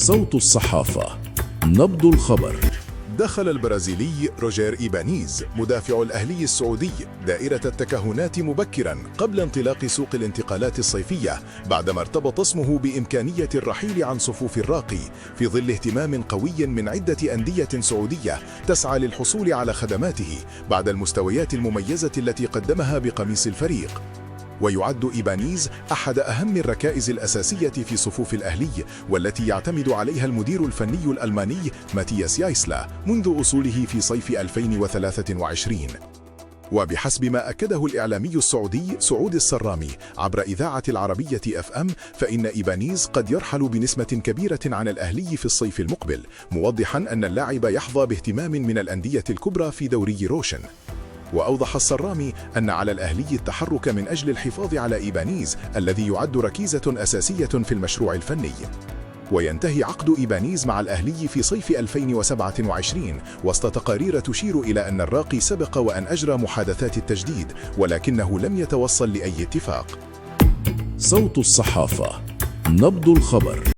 صوت الصحافة، نبض الخبر. دخل البرازيلي روجير إيبانيز مدافع الأهلي السعودي دائرة التكهنات مبكرا قبل انطلاق سوق الانتقالات الصيفية، بعدما ارتبط اسمه بإمكانية الرحيل عن صفوف الراقي في ظل اهتمام قوي من عدة أندية سعودية تسعى للحصول على خدماته بعد المستويات المميزة التي قدمها بقميص الفريق. ويعد إيبانيز أحد أهم الركائز الأساسية في صفوف الأهلي، والتي يعتمد عليها المدير الفني الألماني ماتياس يايسلا منذ أصوله في صيف 2023. وبحسب ما أكده الإعلامي السعودي سعود السرامي عبر إذاعة العربية FM، فإن إيبانيز قد يرحل بنسبة كبيرة عن الأهلي في الصيف المقبل، موضحا أن اللاعب يحظى باهتمام من الأندية الكبرى في دوري روشن. وأوضح السرامي أن على الأهلي التحرك من أجل الحفاظ على إيبانيز الذي يعد ركيزة أساسية في المشروع الفني. وينتهي عقد إيبانيز مع الأهلي في صيف 2027 وسط تقارير تشير إلى أن الراقي سبق وأن أجرى محادثات التجديد، ولكنه لم يتوصل لأي اتفاق. صوت الصحافة، نبض الخبر.